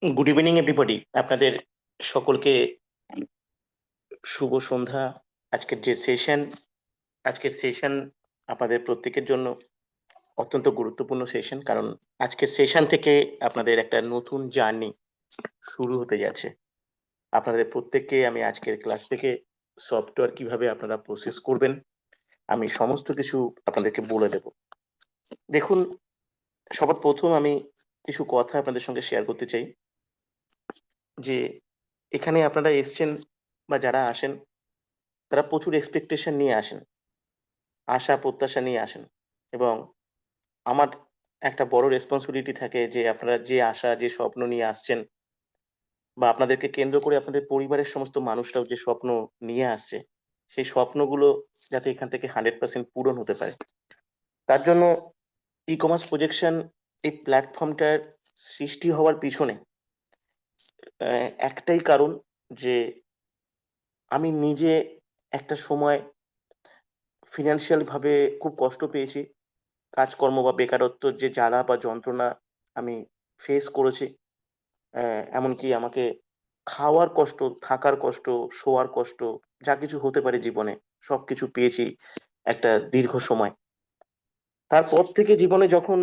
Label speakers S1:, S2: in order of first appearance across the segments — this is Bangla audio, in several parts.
S1: Good evening everybody. আপনাদের সকলকে শুভ সন্ধ্যা। আজকের সেশন আপনাদের প্রত্যেকের জন্য অত্যন্ত গুরুত্বপূর্ণ সেশন, কারণ আজকের সেশন থেকে আপনাদের একটা নতুন জার্নি শুরু হতে যাচ্ছে। আপনাদের প্রত্যেককে আমি আজকের ক্লাস থেকে সফটওয়্যার কিভাবে আপনারা প্রসেস করবেন আমি সমস্ত কিছু আপনাদেরকে বলে দেব। দেখুন, সবার প্রথম আমি কিছু কথা আপনাদের সঙ্গে শেয়ার করতে চাই যে এখানে আপনারা এসছেন বা যারা আসেন তারা প্রচুর এক্সপেকটেশন নিয়ে আসেন, আশা প্রত্যাশা নিয়ে আসেন। এবং আমার একটা বড় রেসপন্সিবিলিটি থাকে যে আপনারা যে আশা যে স্বপ্ন নিয়ে আসছেন বা আপনাদেরকে কেন্দ্র করে আপনাদের পরিবারের সমস্ত মানুষরাও যে স্বপ্ন নিয়ে আসছে, সেই স্বপ্নগুলো যাতে এখান থেকে 100% পূরণ হতে পারে, তার জন্য ই কমার্স প্রজেকশন এই প্ল্যাটফর্মটার সৃষ্টি হওয়ার পিছনে একটাই কারণ যে আমি নিজে একটা সময় ফিনান্সিয়াল ভাবে খুব কষ্ট পেয়েছি। কাজকর্ম বা বেকারত্বের যে জ্বালা বা যন্ত্রণা আমি ফেস করেছি। এমনকি আমাকে খাওয়ার কষ্ট, থাকার কষ্ট, শোয়ার কষ্ট, যা কিছু হতে পারে জীবনে সবকিছু পেয়েছি একটা দীর্ঘ সময়। তারপর থেকে জীবনে যখন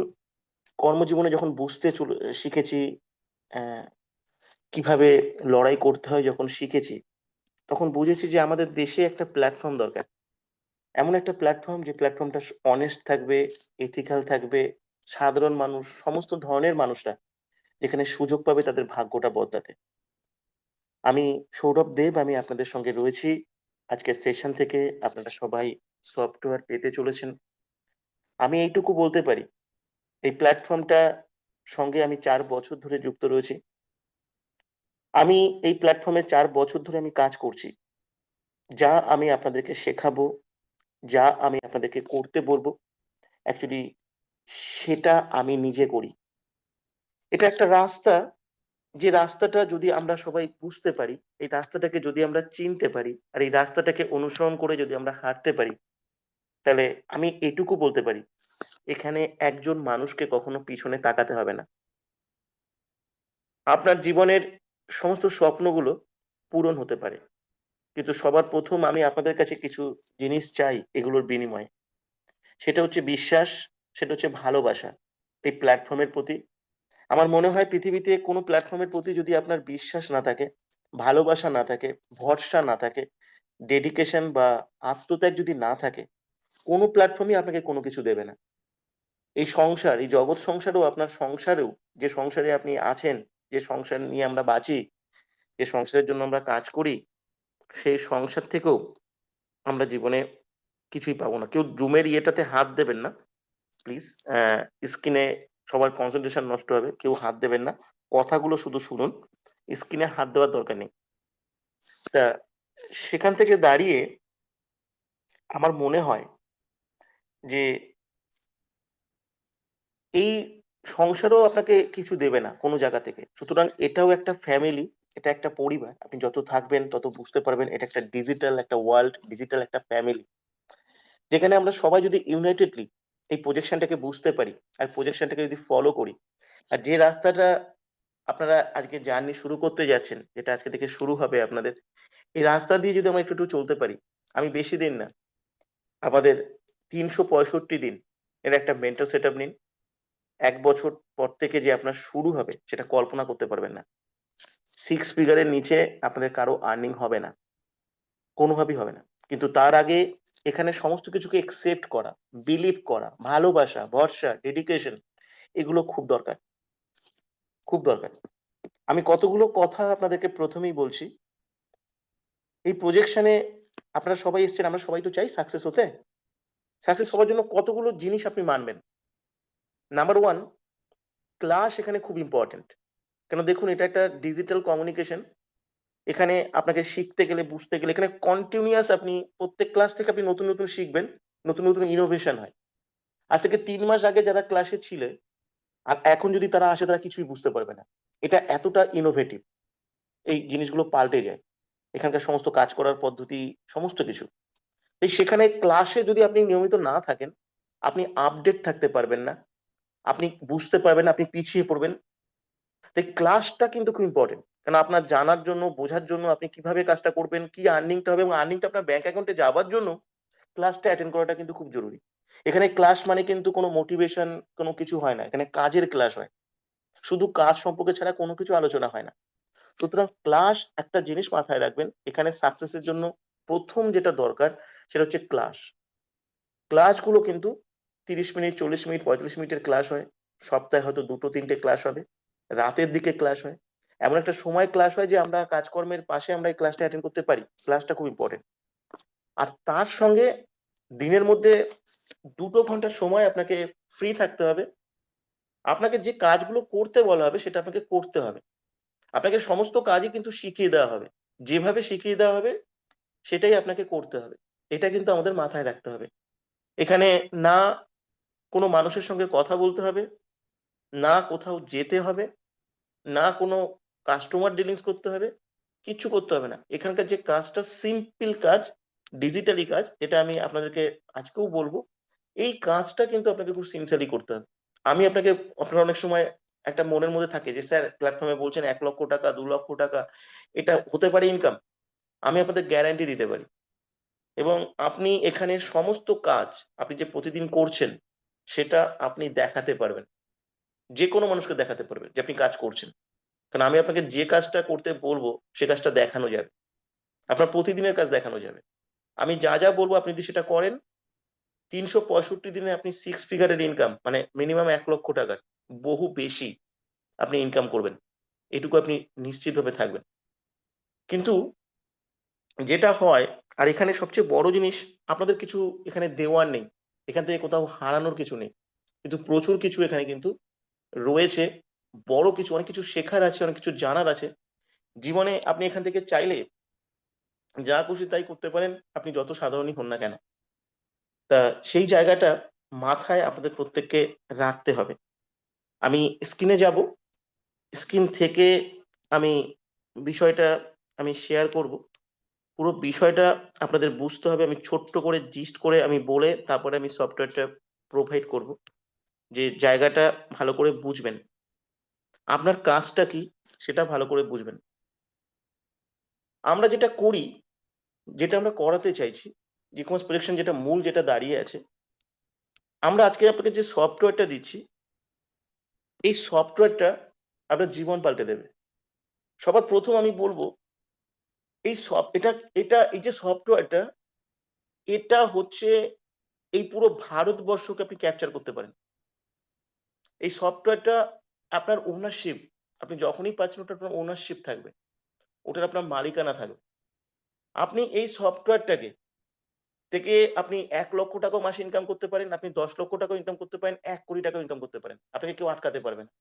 S1: কর্মজীবনে যখন বুঝতে শিখেছি, অ্যা কিভাবে লড়াই করতে হয় যখন শিখেছি, তখন বুঝেছি যে আমাদের দেশে একটা প্ল্যাটফর্ম দরকার। এমন একটা প্ল্যাটফর্ম যে প্ল্যাটফর্মটা অনেস্ট থাকবে, এথিক্যাল থাকবে। সাধারণ মানুষ, সমস্ত ধরনের মানুষরা যেখানে সুযোগ পাবে তাদের ভাগ্যটা বদলাতে। আমি সৌরভ দেব, আমি আপনাদের সঙ্গে রয়েছি। আজকের সেশন থেকে আপনারা সবাই সফটওয়্যার পেতে চলেছেন। আমি এইটুকু বলতে পারি, এই প্ল্যাটফর্মটা সঙ্গে আমি ৪ বছর ধরে যুক্ত রয়েছি। আমি এই প্ল্যাটফর্মে ৪ বছর ধরে আমি কাজ করছি। যা আমি আপনাদেরকে শেখাবো, যা আমি আপনাদেরকে করতে বলবো, অ্যাকচুয়ালি সেটা আমি নিজে করি। এটা একটা রাস্তা, যে রাস্তাটা যদি আমরা সবাই বুঝতে পারি, এই রাস্তাটাকে যদি আমরা চিনতে পারি, আর এই রাস্তাটাকে অনুসরণ করে যদি আমরা হাঁটতে পারি, তাহলে আমি এটুকু বলতে পারি, এখানে একজন মানুষকে কখনো পিছনে তাকাতে হবে না। আপনার জীবনের সমস্ত স্বপ্নগুলো পূরণ হতে পারে। কিন্তু সবার ১ম আমি আপনাদের কাছে কিছু জিনিস চাই এগুলোর বিনিময়ে। সেটা হচ্ছে বিশ্বাস, সেটা হচ্ছে ভালোবাসা এই প্ল্যাটফর্মের প্রতি। আমার মনে হয় পৃথিবীতে কোনো প্ল্যাটফর্মের প্রতি যদি আপনার বিশ্বাস না থাকে, ভালোবাসা না থাকে, ভরসা না থাকে, ডেডিকেশন বা আত্মত্যাগ যদি না থাকে, কোনো প্ল্যাটফর্মই আপনাকে কোনো কিছু দেবে না। এই সংসার, এই জগৎ সংসারেও আপনার সংসারেও, যে সংসারে আপনি আছেন, যে সংসার নিয়ে আমরা বাঁচি, যে সংসারের জন্য আমরা কাজ করি, সেই সংসার থেকেও আমরা জীবনে কিছুই পাবো না। কেউ জুমের ইয়েটাতে হাত দেবেন না প্লিজ। স্ক্রিনে সবার কনসেন্ট্রেশন নষ্ট হবে। কেউ হাত দেবেন না। কথাগুলো শুধু শুনুন। স্ক্রিনে হাত দেওয়ার দরকার নেই। তা সেখান থেকে দাঁড়িয়ে আমার মনে হয় যে এই সংসারও আপনাকে কিছু দেবে না কোনো জায়গা থেকে। সুতরাং এটাও একটা ফ্যামিলি, এটা একটা পরিবার। আপনি যত থাকবেন তত বুঝতে পারবেন এটা একটা ডিজিটাল একটা ওয়ার্লড, ডিজিটাল একটা ফ্যামিলি। যেখানে আমরা সবাই যদি ইউনাইটেডলি এই প্রজেকশনটাকে বুঝতে পারি আর প্রজেকশনটাকে যদি ফলো করি, আর যে রাস্তাটা আপনারা আজকে জার্নি শুরু করতে যাচ্ছেন, যেটা আজকে থেকে শুরু হবে আপনাদের, এই রাস্তা দিয়ে যদি আমরা একটু, একটু চলতে পারি, আমি বেশি দিন না, আমাদের ৩৬৫ দিন এর একটা মেন্টাল সেটআপ নিন। ১ বছর পর থেকে যে আপনার শুরু হবে সেটা কল্পনা করতে পারবেন না। 6 ফিগার এর নিচে আপনাদের কারো আর্নিং হবে না। কোনোভাবেই হবে না। কিন্তু তার আগে এখানে সমস্ত কিছুকে একসেপ্ট করা, বিলিভ করা, ভালোবাসা, ভরসা, ডেডিকেশন, এগুলো খুব দরকার, খুব দরকার। আমি কতগুলো কথা আপনাদেরকে ১ম এই বলছি। এই প্রজেকশন এ আপনারা সবাই এসছেন, আমরা সবাই তো চাই সাকসেস হতে। সাকসেস হওয়ার জন্য কতগুলো জিনিস আপনি মানবেন। নাম্বার 1, ক্লাস এখানে খুব ইম্পোর্টেন্ট। কেন দেখুন, এটা একটা ডিজিটাল কমিউনিকেশন। এখানে আপনাকে শিখতে গেলে, বুঝতে গেলে এখানে কন্টিনিউয়াস আপনি প্রত্যেক ক্লাস থেকে আপনি নতুন, নতুন শিখবেন। নতুন, নতুন ইনোভেশন হয়। আজ থেকে ৩ মাস আগে যারা ক্লাসে ছিলে, আর এখন যদি তারা আসে তারা কিছুই বুঝতে পারবে না। এটা এতটা ইনোভেটিভ। এই জিনিসগুলো পাল্টে যায়। এখানকার সমস্ত কাজ করার পদ্ধতি, সমস্ত কিছু। এই সেখানে ক্লাসে যদি আপনি নিয়মিত না থাকেন, আপনি আপডেট থাকতে পারবেন না। আপনি বুঝতে পারবেন না, আপনি পিছিয়ে পড়বেন। তাই ক্লাসটা কিন্তু খুব ইম্পর্টেন্ট। কারণ আপনার জানার জন্য, বোঝার জন্য আপনি কিভাবে কাজটা করবেন, কি আর্নিংটা হবে এবং আর্নিংটা আপনার ব্যাংক অ্যাকাউন্টে যাবার জন্য ক্লাসটা অ্যাটেন্ড করাটা কিন্তু খুব জরুরি। এখানে ক্লাস মানে কিন্তু কোনো মোটিভেশন কোনো কিছু হয় না। এখানে কাজের ক্লাস হয়। শুধু কাজ সম্পর্কে ছাড়া কোনো কিছু আলোচনা হয় না। সুতরাং ক্লাস একটা জিনিস মাথায় রাখবেন, এখানে সাকসেস এর জন্য ১ম যেটা দরকার সেটা হচ্ছে ক্লাস। ক্লাসগুলো কিন্তু ৩০ মিনিট, ৪০ মিনিট, ৪৫ মিনিটের ক্লাস হয়। সপ্তাহে হয়তো ২ টো ৩ টে ক্লাস হবে। রাতের দিকে ক্লাস হয়। এমন একটা সময় ক্লাস হয় যে আমরা কাজকর্মের পাশে আমরা এই ক্লাসটা অ্যাটেন্ড করতে পারি। ক্লাসটা খুব ইম্পোর্টেন্ট। আর তার সঙ্গে দিনের মধ্যে ২ টো ঘন্টা সময় আপনাকে ফ্রি থাকতে হবে। আপনাকে যে কাজগুলো করতে বলা হবে সেটা আপনাকে করতে হবে। আপনাকে সমস্ত কাজই কিন্তু শিখিয়ে দেওয়া হবে। যেভাবে শিখিয়ে দেওয়া হবে সেটাই আপনাকে করতে হবে। এটা কিন্তু আমাদের মাথায় রাখতে হবে। এখানে না কোনো মানুষের সঙ্গে কথা বলতে হবে, না কোথাও যেতে হবে, না কোনো কাস্টমার ডিলিংস করতে হবে, কিচ্ছু করতে হবে না। এখানকার যে কাজটা সিম্পল কাজ, ডিজিটালি কাজ, এটা আমি আপনাদেরকে আজকেও বলব। এই কাজটা কিন্তু আপনাকে খুব সিনসিয়ারলি করতে হবে। আমি আপনাকে আপনার অনেক সময় একটা মনের মধ্যে থাকে যে স্যার প্ল্যাটফর্মে বলছেন ৳১,০০,০০০ ৳২,০০,০০০ এটা হতে পারে ইনকাম। আমি আপনাদের গ্যারান্টি দিতে পারি। এবং আপনি এখানে সমস্ত কাজ আপনি যে প্রতিদিন করছেন, সেটা আপনি দেখাতে পারবেন। যেকোনো মানুষকে দেখাতে পারবেন যে আপনি কাজ করছেন। কারণ আমি আপনাকে যে কাজটা করতে বলব, সে কাজটা দেখানো যাবে। আপনার প্রতিদিনের কাজ দেখানো যাবে। আমি যা বলব আপনি যদি সেটা করেন, ৩৬৫ দিনে আপনি 6 ফিগারের ইনকাম মানে মিনিমাম ৳১,০০,০০০ বহু বেশি আপনি ইনকাম করবেন। এটুকু আপনি নিশ্চিতভাবে থাকবেন। কিন্তু যেটা হয় আর এখানে সবচেয়ে বড় জিনিস আপনাদের কিছু এখানে দেওয়ার নেই। এখান থেকে কোথাও হারানোর কিছু নেই। কিন্তু প্রচুর কিছু এখানে কিন্তু রয়েছে। বড় কিছু অনেক কিছু শেখার আছে, অনেক কিছু জানার আছে। জীবনে আপনি এখান থেকে চাইলে যা খুশি তাই করতে পারেন, আপনি যত সাধারণই হন না কেন। তা সেই জায়গাটা মাথায় আপনাদের প্রত্যেককে রাখতে হবে। আমি স্ক্রিনে যাব। স্ক্রিন থেকে আমি বিষয়টা আমি শেয়ার করব। পুরো বিষয়টা আপনাদের বুঝতে হবে। আমি ছোট্ট করে জিস্ট করে আমি বলে তারপরে আমি সফটওয়্যারটা প্রোভাইড করব। যে জায়গাটা ভালো করে বুঝবেন। আপনার কাজটা কি সেটা ভালো করে বুঝবেন। আমরা যেটা করি, যেটা আমরা করাতে চাইছি, ই-কমার্স প্রোডাকশন যেটা মূল যেটা দাঁড়িয়ে আছে, আমরা আজকে আপনাকে যে সফটওয়্যারটা দিচ্ছি, এই সফটওয়্যারটা আপনার জীবন পাল্টে দেবে। সবার ১ম আমি বলব এই সফ এটা এটা এই যে সফটওয়্যারটা, এটা হচ্ছে এই পুরো ভারতবর্ষকে আপনি ক্যাপচার করতে পারেন। এই সফটওয়্যারটা আপনার ওনারশিপ। আপনি যখনই পাচ্ছেন ওটা আপনার ওনারশিপ থাকবে। ওটার আপনার মালিকানা থাকবে। আপনি এই সফটওয়্যারটাকে থেকে আপনি ৳১,০০,০০০ মাসে ইনকাম করতে পারেন, আপনি ৳১০,০০,০০০ ইনকাম করতে পারেন, ৳১,০০,০০,০০০ ইনকাম করতে পারেন। আপনাকে কেউ আটকাতে পারবে না।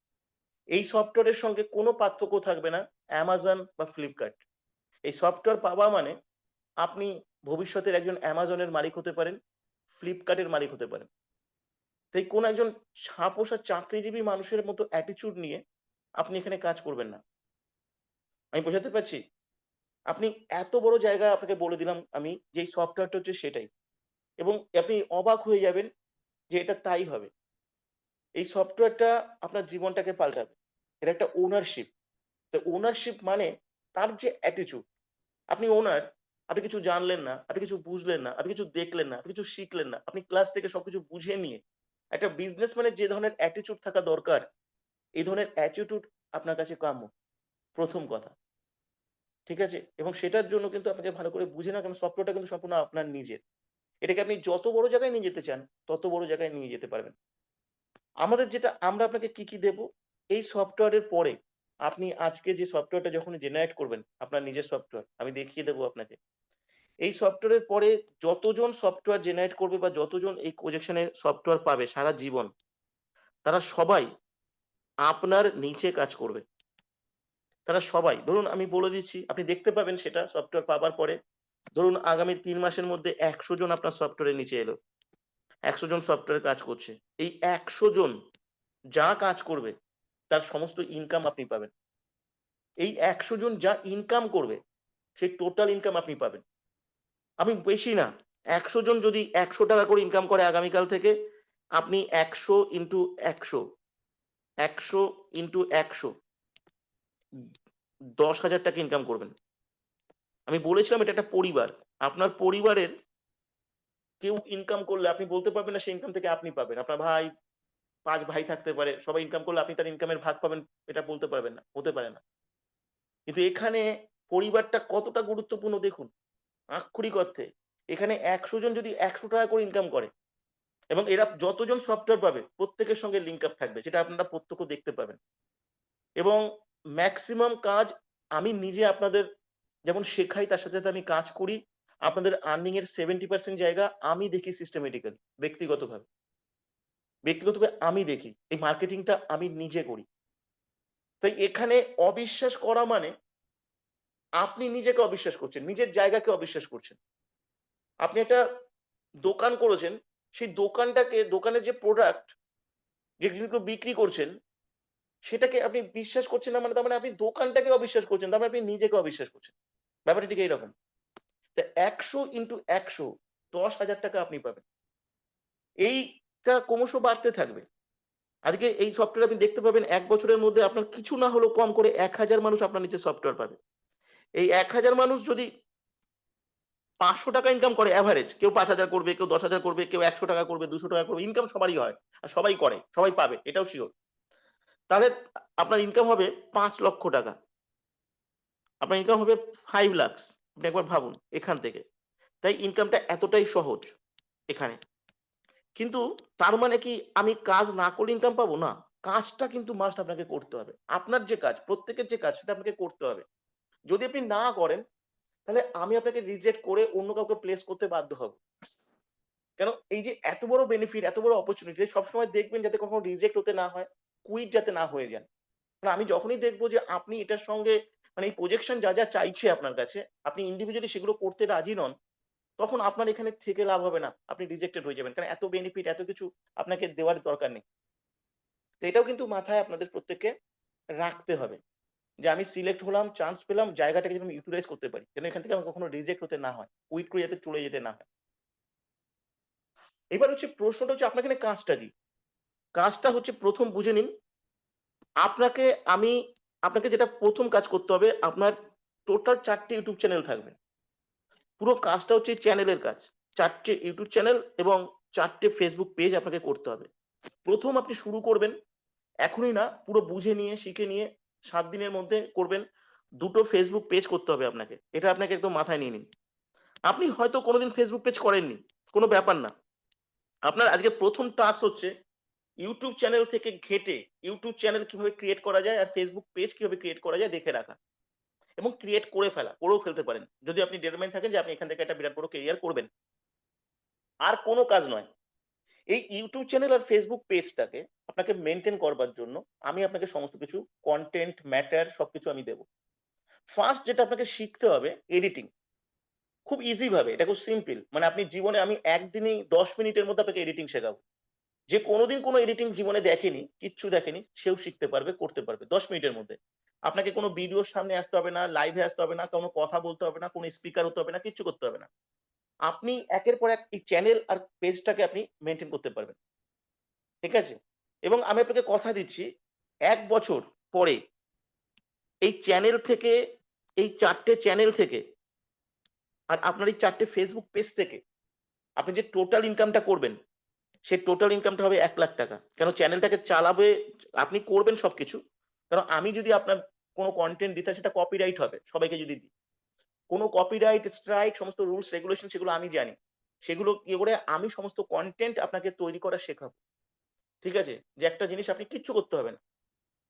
S1: এই সফটওয়্যারের সঙ্গে কোনো পার্থক্য থাকবে না Amazon বা Flipkart। এই সফটওয়্যার পাওয়া মানে আপনি ভবিষ্যতের একজন Amazon এর মালিক হতে পারেন, Flipkart এর মালিক হতে পারেন। তাই কোনো একজন ছাপোষা চাকরিজীবী মানুষের মতো attitude নিয়ে আপনি এখানে কাজ করবেন না। আমি বোঝাতে পারছি? আপনি এত বড় জায়গা আপনাকে বলে দিলাম আমি যে এই সফটওয়্যারটা হচ্ছে সেটাই। এবং আপনি অবাক হয়ে যাবেন যে এটা তাই হবে। এই সফটওয়্যারটা আপনার জীবনটাকে পাল্টাবে। এর একটা ওনারশিপ। তো ওনারশিপ মানে তার যে attitude আপনি ওনার, আপনি কিছু জানলেন না, আপনি কিছু বুঝলেন না, আপনি কিছু দেখলেন না, আপনি কিছু শিখলেন না। আপনি ক্লাস থেকে সবকিছু বুঝে নিয়ে একটা বিজনেসম্যানের যে ধরনের attitude থাকা দরকার, এই ধরনের attitude আপনার কাছে কাম্য। ১ম কথা। ঠিক আছে? এবং সেটার জন্য কিন্তু আপনাকে ভালো করে বুঝে নেওয়া কারণ সফটওয়্যারটা কিন্তু সম্পূর্ণ আপনার নিজের। এটাকে আপনি যত বড় জায়গায় নিয়ে যেতে চান, তত বড় জায়গায় নিয়ে যেতে পারবেন। আমাদের যেটা আমরা আপনাকে কি দেব? এই সফটওয়্যারের পরে আপনি আজকে যে সফটওয়্যারটা যখন জেনারেট করবেন, আপনার নিজের সফটওয়্যার, আমি দেখিয়ে দেব আপনাকে। এই সফটওয়্যারের পরে যতজন সফটওয়্যার জেনারেট করবে বা যতজন এই প্রজেকশন এ সফটওয়্যার পাবে সারা জীবন, তারা সবাই আপনার নিচে কাজ করবে। তারা সবাই ধরুন আমি বলে দিচ্ছি, আপনি দেখতে পাবেন সেটা সফটওয়্যার পাবার পরে। ধরুন আগামী ৩ মাসের মধ্যে ১০০ জন আপনার সফটওয়্যারের নিচে এলো। ১০০ জন সফটওয়্যারে কাজ করছে। এই ১০০ জন যা কাজ করবে তার সমস্ত ইনকাম আপনি পাবেন। এই ১০০ জন যা ইনকাম করবে, সেই টোটাল ইনকাম আপনি পাবেন। আমি বেশি না, ১০০ জন যদি ৳১০০ করে ইনকাম করে আগামীকাল থেকে, আপনি ১০০ ইন্টু ১০০, ১০০ ইন্টু ১০০ 10,000 টাকা ইনকাম করবেন। আমি বলেছিলাম এটা একটা পরিবার। আপনার পরিবারের কেউ ইনকাম করলে আপনি বলতে পারবেন না সেই ইনকাম থেকে আপনি পাবেন। আপনার ভাই, ৫ ভাই থাকতে পারে। সবাই ইনকাম করলে আপনি তার ইনকামের ভাগ পাবেন এটা বলতে পারবেন না। হতে পারে না। কিন্তু এখানে পরিবারটা কতটা গুরুত্বপূর্ণ দেখুন। আক্ষরিক অর্থে। এখানে ১০০ জন যদি ৳১০০ করে ইনকাম করে এবং এরা যতজন সফটওয়্যার পাবে প্রত্যেকের সঙ্গে লিঙ্ক আপ থাকবে। সেটা আপনারা প্রত্যক্ষ দেখতে পাবেন। এবং মেক্সিমাম কাজ আমি নিজে আপনাদের যেমন শেখাই তার সাথে, সাথে আমি কাজ করি। আপনাদের আর্নিং এর 70% জায়গা আমি দেখি সিস্টেমেটিক্যালি ব্যক্তিগতভাবে। ব্যক্তিগতভাবে আমি দেখি। এই মার্কেটিংটা আমি নিজে করি। তাই এখানে অবিশ্বাস করা মানে আপনি নিজেকে অবিশ্বাস করছেন। নিজের জায়গাকে অবিশ্বাস করছেন। আপনি একটা দোকান করেছেন, সেই দোকানের যে প্রোডাক্ট যে জিনিসগুলো বিক্রি করছেন, সেটাকে আপনি বিশ্বাস করছেন না মানে তার মানে আপনি দোকানটাকে অবিশ্বাস করছেন। তার মানে আপনি নিজেকে অবিশ্বাস করছেন। ব্যাপারটা ঠিক এইরকম। তা ১০০ ইন্টু ১০০ ৳১০,০০০ আপনি পাবেন। এইটা ক্রমশ বাড়তে থাকবে। আজকে এই সফটওয়্যার আপনি দেখতে পাবেন ১ বছরের মধ্যে আপনার কিছু না হলেও কম করে ১,০০০ মানুষ আপনার নিচে সফটওয়্যার পাবে। এই ১,০০০ মানুষ যদি ৳৫০০ ইনকাম করে এভারেজ, কেউ ৫,০০০ করবে, কেউ ১০,০০০ করবে, কেউ ৳১০০ করবে, ৳২০০ করবে। ইনকাম সবারই হয়। আর সবাই করে, সবাই পাবে। এটাও সিওর। তাহলে আপনার ইনকাম হবে ৳৫,০০,০০০। আপনার ইনকাম হবে 5 লাখস। আপনি একবার ভাবুন এখান থেকে। তাই ইনকামটা এতটাই সহজ এখানে। কিন্তু তার মানে কি আমি কাজ না করলে ইনকাম পাবো? না। কাজটা কিন্তু মাস্ট আপনাকে করতে হবে। আপনার যে কাজ, প্রত্যেকের যে কাজ সেটা আপনাকে করতে হবে। যদি আপনি না করেন তাহলে আমি আপনাকে রিজেক্ট করে অন্য কাউকে প্লেস করতে বাধ্য হব। কেন এই যে এত বড় বেনিফিট, এত বড় অপরচুনিটি সবসময় দেখবেন যাতে কখনো রিজেক্ট হতে না হয়, কুইট যাতে না হয়ে যান। কারণ আমি যখনই দেখব যে আপনি এটার সঙ্গে মানে এই প্রজেকশন যা চাইছে আপনার কাছে, আপনি ইন্ডিভিজুয়ালি সেগুলো করতে রাজি নন, তখন আপনার এখানে থেকে লাভ হবে না। আপনি রিজেক্টেড হয়ে যাবেন। কারণ এত বেনিফিট, এত কিছু আপনাকে দেওয়ার দরকার নেই। তো এটাও কিন্তু মাথায় আপনাদের প্রত্যেককে রাখতে হবে। যে আমি সিলেক্ট হলাম, চান্স পেলাম, জায়গাটাকে যেন আমি ইউটিলাইজ করতে পারি। যেন এখান থেকে আমার কখনো রিজেক্ট হতে না হয়। কুইট করে যাতে চলে যেতে না হয়। এবার হচ্ছে প্রশ্নটা হচ্ছে আপনার এখানে কাজটা কি? কাজটা হচ্ছে ১ম বুঝে নিন, আপনাকে আমি আপনাকে যেটা ১ম কাজ করতে হবে, আপনার টোটাল ৪ টে YouTube চ্যানেল থাকবে। পুরো কাজটা হচ্ছে এই চ্যানেলের কাজ। ৪ টে YouTube চ্যানেল এবং ৪ টে Facebook পেজ আপনাকে করতে হবে। ১ম আপনি শুরু করবেন, এখনই না পুরো বুঝে নিয়ে, শিখে নিয়ে ৭ দিনের মধ্যে করবেন। ২ টো Facebook পেজ করতে হবে আপনাকে। এটা আপনাকে একদম মাথায় নিয়ে নিন। আপনি হয়তো কোনদিন Facebook পেজ করেননি, কোন ব্যাপার না। আপনার আজকে ১ম টাস্ক হচ্ছে YouTube চ্যানেল থেকে ঘেঁটে YouTube চ্যানেল কিভাবে ক্রিয়েট করা যায় আর Facebook পেজ কিভাবে ক্রিয়েট করা যায় দেখে রাখা এবং ক্রিয়েট করে ফেলা। করেও ফেলতে পারেন। যদি আপনি ডিটারমাইন্ড থাকেন যে আপনি এখান থেকে একটা বিরাট বড় ক্যারিয়ার করবেন। আর কোন কাজ নয়। এই YouTube চ্যানেল আর Facebook পেজটাকে আপনাকে মেইনটেইন করবার জন্য আমি আপনাকে সমস্ত কিছু কনটেন্ট, ম্যাটার সবকিছু আমি দেব। ফার্স্ট যেটা আপনাকে শিখতে হবে এডিটিং। খুব ইজি ভাবে, এটা খুব সিম্পল। মানে আপনি জীবনে আমি একদিনেই ১০ মিনিটের মধ্যে আপনাকে এডিটিং শেখাবো। যে কোনদিন কোন এডিটিং জীবনে দেখেনি, কিচ্ছু দেখেনি, সেও শিখতে পারবে, করতে পারবে ১০ মিনিটের মধ্যে। আপনাকে কোন ভিডিওর সামনে আসতে হবে না, লাইভে আসতে হবে না, কোন কথা বলতে হবে না, কোন স্পিকার হতে হবে না, কিচ্ছু করতে হবে না। আপনি একের পর এক এই চ্যানেল আর পেজটাকে আপনি মেইনটেইন করতে পারবেন। ঠিক আছে? এবং আমি আপনাকে কথা দিচ্ছি ১ বছর পরে এই চ্যানেল থেকে এই ৪ টে চ্যানেল থেকে আর আপনার এই ৪ টে Facebook পেজ থেকে আপনি যে টোটাল ইনকামটা করবেন সেই টোটাল ইনকামটা হবে ৳১,০০,০০০। কেন চ্যানেলটাকে চালাবে আপনি করবেন সবকিছু। কারণ আমি যদি আপনার কোন কনটেন্ট দিতে হয় সেটা কপিরাইট হবে। সবাইকে যদি দিই। কোন কপিরাইট, স্ট্রাইক সমস্ত রুলস রেগুলেশন সেগুলো আমি জানি। সেগুলো ইয়ে করে আমি সমস্ত কনটেন্ট আপনাকে তৈরি করা শেখাবো। ঠিক আছে? যে একটা জিনিস আপনি কিচ্ছু করতে হবে না।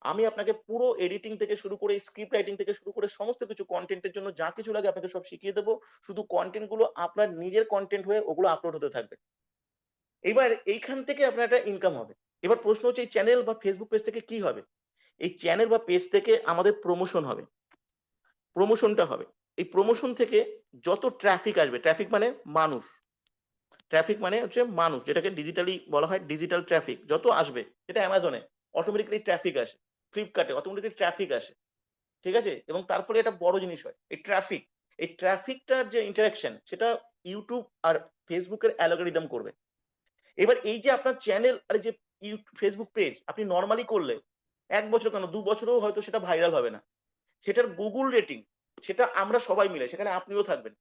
S1: আমি আপনাকে পুরো এডিটিং থেকে শুরু করে স্ক্রিপ্ট রাইটিং থেকে শুরু করে সমস্ত কিছু কনটেন্ট এর জন্য যা কিছু লাগে আপনাকে সব শিখিয়ে দেব। শুধু কনটেন্ট গুলো আপনার নিজের কনটেন্ট হয়ে ওগুলো আপলোড হতে থাকবে। এইবার এইখান থেকে আপনার একটা ইনকাম হবে। এবার প্রশ্ন হচ্ছে এই চ্যানেল বা Facebook পেজ থেকে কি হবে? এই চ্যানেল বা পেজ থেকে আমাদের প্রমোশন হবে। প্রমোশনটা হবে। এই প্রমোশন থেকে যত ট্রাফিক আসবে, ট্রাফিক মানে মানুষ। ট্রাফিক মানে হচ্ছে মানুষ যেটাকে ডিজিটালি বলা হয় ডিজিটাল ট্রাফিক। যত আসবে এটা Amazon এ অটোমেটিক্যালি ট্রাফিক আসে। Flipkart এ অটোমেটিক্যালি ট্রাফিক আসে। ঠিক আছে? এবং তার ফলে একটা বড় জিনিস হয়। এই ট্রাফিকটার যে ইন্টারেকশন সেটা YouTube আর Facebook এর অ্যালগরিদম করবে। এবার এই যে আপনার চ্যানেল আর এই যে Facebook পেজ আপনি নরমালি করলে ১ বছর কেন ২ বছরেও হয়তো সেটা ভাইরাল হবে না। সেটার গুগল রেটিং, সেটা আমরা সবাই মিলে, সেখানে আপনিও থাকবেন।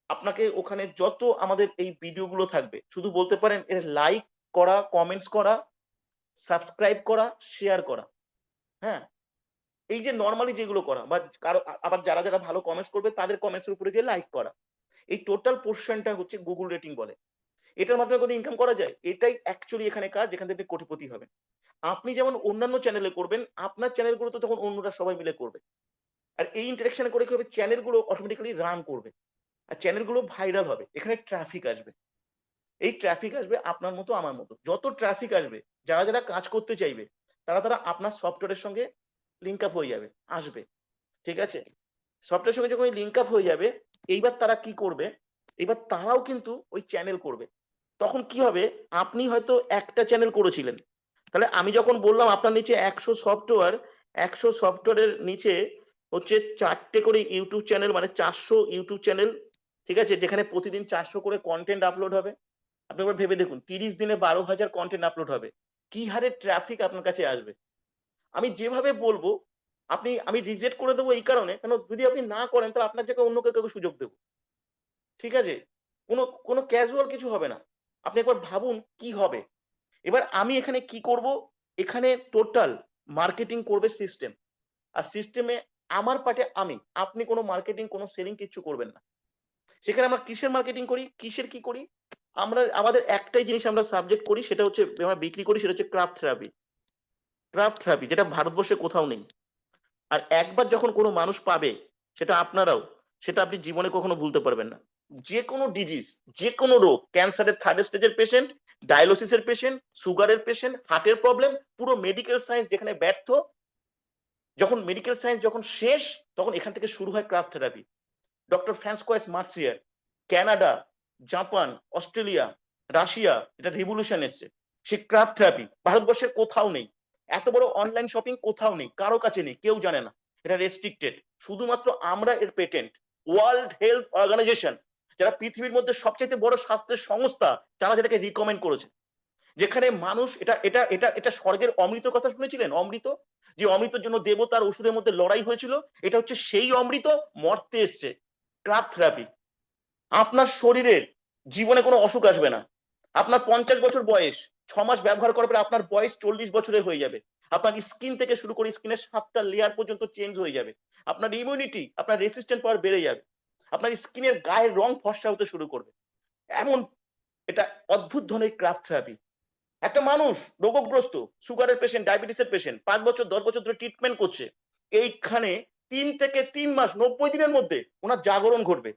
S1: আপনাকে ওখানে যত আমাদের এই ভিডিওগুলো থাকবে, শুধু বলতে পারেন এর লাইক করা, কমেন্টস করা, সাবস্ক্রাইব করা, শেয়ার করা। হ্যাঁ? এই যে নরমালি যেগুলো করা বা কারো আবার যারা ভালো কমেন্টস করবে তাদের কমেন্টস এর উপরে গিয়ে লাইক করা। এই টোটাল পোরশনটা হচ্ছে গুগল রেটিং বলে। এটার মাধ্যমে কত ইনকাম করা যায়? এটাই অ্যাকচুয়ালি এখানে কাজ, যেখান থেকে আপনি কোটিপতি হবেন। আপনি যেমন অন্যান্য চ্যানেলে করবেন, আপনার চ্যানেলগুলোতে তখন অন্যরা সবাই মিলে করবে। আর এই ইন্টারেকশন করে কি হবে? চ্যানেলগুলো অটোমেটিক্যালি রান করবে। আর চ্যানেলগুলো ভাইরাল হবে। এখানে ট্রাফিক আসবে। এই ট্রাফিক আসবে আপনার মতো আমার মতো। যত ট্রাফিক আসবে, যারা কাজ করতে চাইবে, তারা আপনার সফটওয়্যারের সঙ্গে লিঙ্ক আপ হয়ে যাবে, আসবে। ঠিক আছে? সফটওয়্যারের সঙ্গে যখন লিঙ্ক আপ হয়ে যাবে, এইবার তারা কি করবে? এবার তারাও কিন্তু ওই চ্যানেল করবে। তখন কি হবে? আপনি হয়তো একটা চ্যানেল করেছিলেন। তাহলে আমি যখন বললাম আপনার নিচে ১০০ সফটওয়্যারের নিচে হচ্ছে ৪ টে করে ইউটিউব চ্যানেল, মানে ৪০০ ইউটিউব চ্যানেল, ঠিক আছে? যেখানে প্রতিদিন ৪০০ করে কনটেন্ট আপলোড হবে। আপনি একবার ভেবে দেখুন ৩০ দিনে ১২,০০০ কনটেন্ট আপলোড হবে। কি হারে ট্রাফিক আপনার কাছে আসবে? আমি যেভাবে বলব, আমি রিজেক্ট করে দেবো এই কারণে, কারণ যদি আপনি না করেন তাহলে আপনার জায়গায় অন্য কাউকে সুযোগ দেব। ঠিক আছে? কোনো ক্যাজুয়াল কিছু হবে না। আপনি একবার ভাবুন কি হবে? এবার আমি এখানে কি করব? এখানে টোটাল মার্কেটিং করবে সিস্টেম। আর সিস্টেমে আমার পার্টে আমি। আপনি কোনো মার্কেটিং, কোনো সেলিং কিচ্ছু করবেন না। সেখানে আমরা কিসের মার্কেটিং করি? কিসের কি করি? আমাদের একটাই জিনিস আমরা সাবজেক্ট করি, সেটা হচ্ছে আমরা বিক্রি করি, সেটা হচ্ছে ক্রাফট থেরাপি। ক্রাফট থেরাপি যেটা ভারতবর্ষে কোথাও নেই। আর একবার যখন কোনো মানুষ পাবে, সেটা আপনারাও, সেটা আপনি জীবনে কখনো ভুলতে পারবেন না। যেকোনো ডিজিজ, যেকোনো রোগ, ক্যান্সারের 3rd স্টেজের পেশেন্ট, ডায়ালিসিসের পেশেন্ট, সুগারের পেশেন্ট, হার্টের প্রবলেম, পুরো মেডিকেল সায়েন্স যেখানে ব্যর্থ, যখন মেডিকেল সায়েন্স যখন শেষ, তখন এখান থেকে শুরু হয় craft therapy. Doctor Francoise Mercier, Canada, Japan, Australia, Russia, এটা রিভলিউশন এসছে। সে ক্রাফট থেরাপি ভারতবর্ষের কোথাও নেই। এত বড় অনলাইন শপিং কোথাও নেই, কারো কাছে নেই, কেউ জানে না। এটা রেস্ট্রিক্টেড। শুধুমাত্র আমরা এর পেটেন্ট। ওয়ার্ল্ড হেলথ অর্গানাইজেশন, যারা পৃথিবীর মধ্যে সবচেয়ে বড় স্বাস্থ্যের সংস্থা, তারা যেটাকে রিকমেন্ড করেছে। যেখানে মানুষ, এটা এটা এটা এটা স্বর্গের অমৃত কথা শুনেছিলেন? অমৃত, যে অমৃতের জন্য দেবতার অসুরের মধ্যে লড়াই হয়েছিল, এটা হচ্ছে সেই অমৃত, মর্তে এসছে। Craft therapy. আপনার শরীরের জীবনে কোনো অসুখ আসবে না। আপনার ৫০ বছর বয়স, ৬ মাস ব্যবহার করার পরে আপনার বয়স ৪০ বছরের হয়ে যাবে। আপনার স্কিন থেকে শুরু করে স্কিনের ৭টা লেয়ার পর্যন্ত চেঞ্জ হয়ে যাবে। আপনার ইমিউনিটি, আপনার রেসিস্ট্যান্ট পাওয়ার বেড়ে যাবে। আপনার স্কিনের গায়ের রং ফর্সা হতে শুরু করবে। এমন এটা অদ্ভুত ধরনের ক্রাফট থেরাপি। একটা মানুষ রোগগ্রস্ত, সুগারের পেশেন্ট, ডায়াবেটিসের পেশেন্ট, ৫ বছর ১০ বছর ধরে ট্রিটমেন্ট করছে। এইখানে ৩ থেকে ৩ মাস, ৯০ দিনের মধ্যে উনার জাগরণ ঘটবে।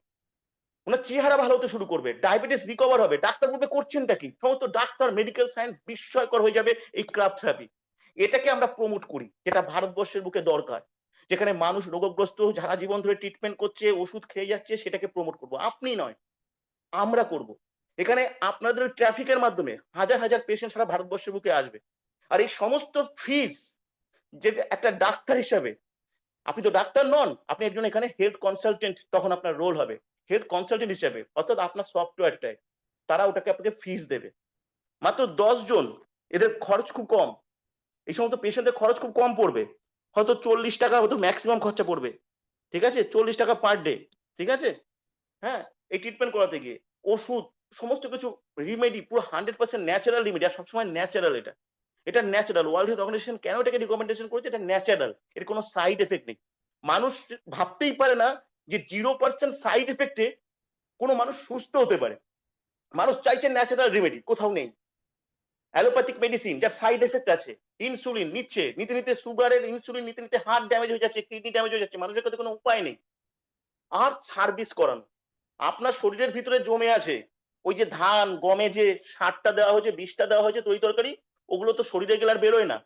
S1: ওনার চেহারা ভালো হতে শুরু করবে, ডায়াবেটিস রিকভার হবে। ডাক্তার বলবে করছেনটা কি? সমস্ত ডাক্তার, মেডিকেল সায়েন্স বিস্ময়কর হয়ে যাবে এই ক্রাফট থেরাপি। এটাকে আমরা প্রমোট করি, যেটা ভারতবর্ষের বুকে দরকার। যেখানে মানুষ রোগগ্রস্ত, সারা জীবন ধরে ট্রিটমেন্ট করছে, ওষুধ খেয়ে যাচ্ছে, সেটাকে প্রমোট করব। আপনি নয়, আমরা করব। এখানে আপনাদের ট্রাফিকের মাধ্যমে হাজার হাজার পেশেন্ট সারা ভারতবর্ষের বুকে আসবে। আর এই সমস্ত ফিস, যে একটা ডাক্তার হিসাবে, আপনি তো ডাক্তার নন, আপনি একজন এখানে হেলথ কনসালটেন্ট, তখন আপনার রোল হবে হেলথ কনসালটেন্ট হিসেবে, অর্থাৎ আপনার সফটওয়্যারটায় তারা ওটাকে আপনাকে ফিস দেবে। মাত্র ১০ জন, এদের খরচ খুব কম। এই সমস্ত পেশেন্টদের খরচ খুব কম পড়বে। হয়তো ৪০ টাকা হয়তো ম্যাক্সিমাম খরচা পড়বে। ঠিক আছে? ৪০ টাকা পার ডে। ঠিক আছে? হ্যাঁ? এই ট্রিটমেন্ট করাতে গিয়ে ওষুধ, সমস্ত কিছু রিমেডি, পুরো 100% ন্যাচারাল রিমেডি। আর সবসময় ন্যাচারাল এটা। এটা ন্যাচারাল। ওয়ার্ল্ড হেলথ অর্গানাইজেশন কেন এটাকে রিকমেন্ডেশন করেছে? এটা ন্যাচারাল। এর কোনো সাইড এফেক্ট নেই। মানুষ ভাবতেই পারে না যে 0% সাইড এফেক্টে কোনো মানুষ সুস্থ হতে পারে। মানুষ চাইছে ন্যাচারাল রেমেডি, কোথাও নেই। অ্যালোপ্যাথিক মেডিসিন যার সাইড এফেক্ট আছে, ইনসুলিন নিচ্ছে, নিতে নিতে সুগারের ইনসুলিন নিতে নিতে হার্ট ড্যামেজ হয়ে যাচ্ছে, কিডনি ড্যামেজ হয়ে যাচ্ছে, মানুষের কাছে কোনো উপায় নেই। আর সার্ভিস করানো, আপনার শরীরের ভিতরে জমে আছে ওই যে ধান গমে যে সারটা দেওয়া হয়েছে, বিষটা দেওয়া হয়েছে তরি তরকারি, ওগুলো তো শরীরে গেলে আর বেরোয় না।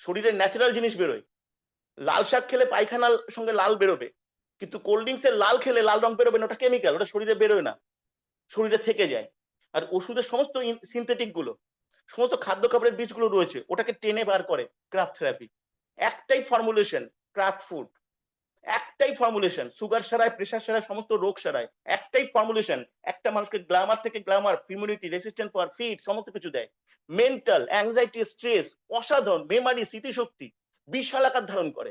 S1: শরীরের ন্যাচারাল জিনিস বেরোয়। লাল শাক খেলে পায়খানার সঙ্গে লাল বেরোবে, কিন্তু কোল্ড ড্রিঙ্কসের লাল খেলে লাল রং বেরোবে না, ওটা কেমিক্যাল, ওটা শরীরে বেরোয় না, শরীরে থেকে যায়। আর ওষুধের সমস্ত সিনথেটিক গুলো, সমস্ত খাদ্য খাবারের বীজগুলো রয়েছে, ওটাকে টেনে বার করে ক্রাফট থেরাপি। একটাই ফর্মুলেশন, ক্রাফট ফুড। একটাই ফর্মুলেশন, সুগার সারায়, প্রেশার সারায়, সমস্ত রোগ সারায়। একটাই ফর্মুলেশন, একটা মানুষকে গ্ল্যামার থেকে গ্ল্যামার, ইমিউনিটি, রেসিস্ট্যান্ট পাওয়ার, ফিট, সমস্ত কিছু দেয়। মেন্টাল, অ্যাংজাইটি, স্ট্রেস, অসাধারণ মেমারি, স্মৃতিশক্তি বিশাল আকার ধারণ করে।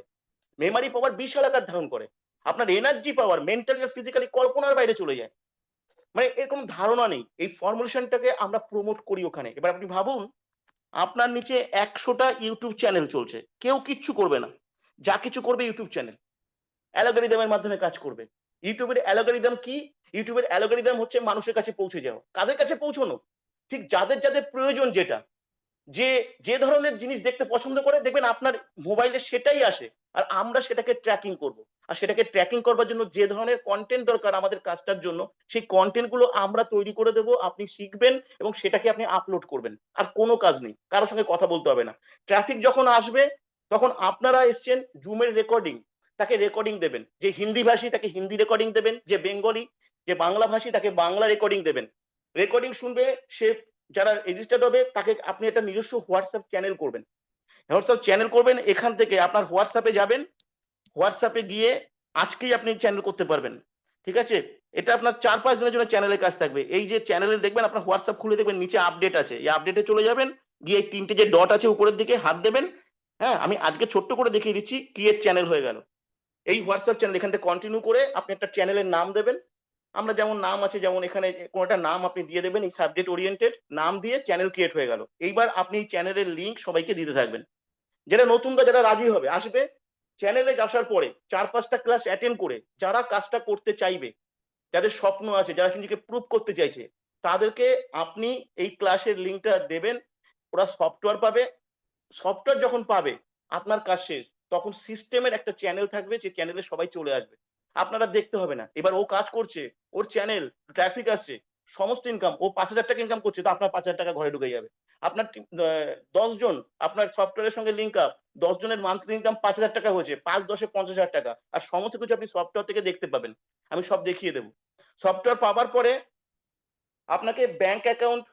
S1: মেমারি পাওয়ার বিশাল আকার ধারণ করে, আপনার এনার্জি পাওয়ার মেন্টালি আর ফিজিক্যালি কল্পনার বাইরে চলে যায়। মানে এর কোনো ধারণা নেই। এই ফর্মুলেশনটাকে আমরা প্রমোট করি ওখানে। এবার আপনি ভাবুন, আপনার নিচে ১০০টা ইউটিউব চ্যানেল চলছে, কেউ কিচ্ছু করবে না, যা কিছু করবে ইউটিউব চ্যানেল অ্যালগরিদমের মাধ্যমে কাজ করবে। ইউটিউবের অ্যালগরিদম কি? ইউটিউবের অ্যালগরিদম হচ্ছে মানুষের কাছে পৌঁছে যাওয়া। কাদের কাছে পৌঁছানো? ঠিক যাদের যাদের প্রয়োজন, যেটা যে যে ধরনের জিনিস দেখতে পছন্দ করে, দেখবেন আপনার মোবাইলে সেটাই আসে, আর আমরা সেটাকে ট্র্যাকিং করব। আর সেটাকে ট্র্যাকিং করবার জন্য যে ধরনের কন্টেন্ট দরকার আমাদের কাজটার জন্য, সেই কন্টেন্ট গুলো আমরা তৈরি করে দেবো, আপনি শিখবেন এবং সেটাকে আপনি আপলোড করবেন। আর কোনো কাজ নেই, কারোর সঙ্গে কথা বলতে হবে না। ট্রাফিক যখন আসবে, তখন আপনারা এসছেন জুমের রেকর্ডিং, তাকে রেকর্ডিং দেবেন। যে হিন্দি ভাষী তাকে হিন্দি রেকর্ডিং দেবেন, যে বেঙ্গলি যে বাংলা ভাষী তাকে বাংলা রেকর্ডিং দেবেন। রেকর্ডিং শুনবে সে, যারা রেজিস্টার্ড হবে তাকে আপনি একটা নিজস্ব হোয়াটসঅ্যাপ চ্যানেল করবেন। হোয়াটসঅ্যাপ চ্যানেল করবেন, এখান থেকে আপনার হোয়াটসঅ্যাপে যাবেন, হোয়াটসঅ্যাপে গিয়ে আজকেই আপনি চ্যানেল করতে পারবেন। ঠিক আছে? এটা আপনার ৪-৫ দিনের জন্য চ্যানেলের কাজ থাকবে। এই যে চ্যানেলে দেখবেন, আপনার হোয়াটসঅ্যাপ খুলে দেখবেন নিচে আপডেট আছে। এই আপডেটে চলে যাবেন, গিয়ে এই ৩টে যে ডট আছে উপরের দিকে হাত দেবেন। হ্যাঁ, আমি আজকে ছোট্ট করে দেখিয়ে দিচ্ছি, ক্রিয়েট চ্যানেল হয়ে গেল। এই হোয়াটসঅ্যাপ চ্যানেল এখান থেকে কন্টিনিউ করে আপনি একটা চ্যানেলের নাম দেবেন। আমরা যেমন নাম আছে, যেমন এখানে কোনো একটা নাম আপনি দিয়ে দেবেন, এই সাবজেক্ট ওরিয়েন্টেড নাম দিয়ে চ্যানেল ক্রিয়েট হয়ে গেল। এইবার আপনি এই চ্যানেলের লিঙ্ক সবাইকে দিতে থাকবেন। যারা নতুনরা, যারা রাজি হবে আসবে, চ্যানেলে আসার পরে ৪-৫টা ক্লাস অ্যাটেন্ড করে যারা কাজটা করতে চাইবে, যাদের স্বপ্ন আছে, যারা নিজেকে প্রুভ করতে চাইছে, তাদেরকে আপনি এই ক্লাসের লিঙ্কটা দেবেন। ওরা সফটওয়্যার পাবে। সফটওয়্যার যখন পাবে, আপনার কাজ শেষ। তখন সিস্টেমের একটা চ্যানেল থাকবে, যে চ্যানেলে সবাই চলে আসবে। আপনারা দেখতে হবে না। এবার ও কাজ করছে, ওর চ্যানেল, ট্রাফিক আসছে, সমস্ত ইনকাম, ও ৫,০০০ টাকা ইনকাম করছে, তো আপনার ৫,০০০ টাকা ঘরে ঢুকে যাবে। আপনার ১০ জন আপনার সফটওয়্যারের সঙ্গে লিঙ্ক আপ, ১০ জনের মান্থলি ইনকাম ৫,০০০ টাকা হয়েছে, ৫-১০-এ ৫০,০০০ টাকা। আর সমস্ত কিছু আপনি সফটওয়্যার থেকে দেখতে পাবেন। আমি সব দেখিয়ে দেবো। সফটওয়্যার পাবার পরে আপনাকে ব্যাংক অ্যাকাউন্ট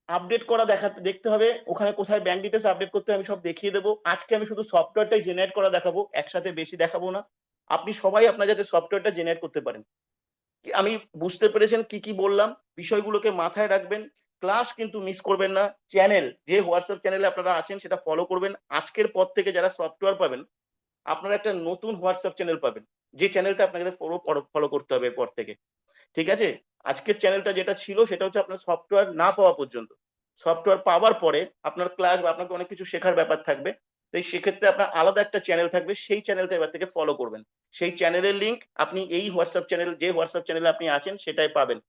S1: আপডেট করা দেখতে হবে, ওখানে কোথায় ব্যাংক ডিটেলস আপডেট করতে হবে আমি সব দেখিয়ে দেবো। আজকে আমি শুধু সফটওয়্যারটাই জেনারেট করা দেখাবো, একসাথে বেশি দেখাবো না। আপনি সবাই আপনার যাতে সফটওয়্যারটা জেনারেট করতে পারেন। আমি বুঝতে পেরেছেন কি কি বললাম, বিষয়গুলোকে মাথায় রাখবেন। ক্লাস কিন্তু মিস করবেন না। চ্যানেল, যে হোয়াটসঅ্যাপ চ্যানেলে আপনারা আছেন সেটা ফলো করবেন। আজকের পর থেকে যারা সফটওয়্যার পাবেন, আপনারা একটা নতুন হোয়াটসঅ্যাপ চ্যানেল পাবেন, যে চ্যানেলটা আপনাকে ফলো করতে হবে এরপর থেকে। ঠিক আছে? আজকের চ্যানেলটা যেটা ছিল সেটা হচ্ছে আপনার সফটওয়্যার না পাওয়া পর্যন্ত। সফটওয়্যার পাওয়ার পরে আপনার ক্লাস বা আপনাকে অনেক কিছু শেখার ব্যাপার থাকবে। তো সেক্ষেত্রে আপনার আলাদা একটা চ্যানেল থাকবে। সেই চ্যানেলটা এবার থেকে ফলো করবেন। সেই চ্যানেলের লিঙ্ক আপনি এই হোয়াটসঅ্যাপ চ্যানেল, যে হোয়াটসঅ্যাপ চ্যানেলে আপনি আছেন সেটাই পাবেন।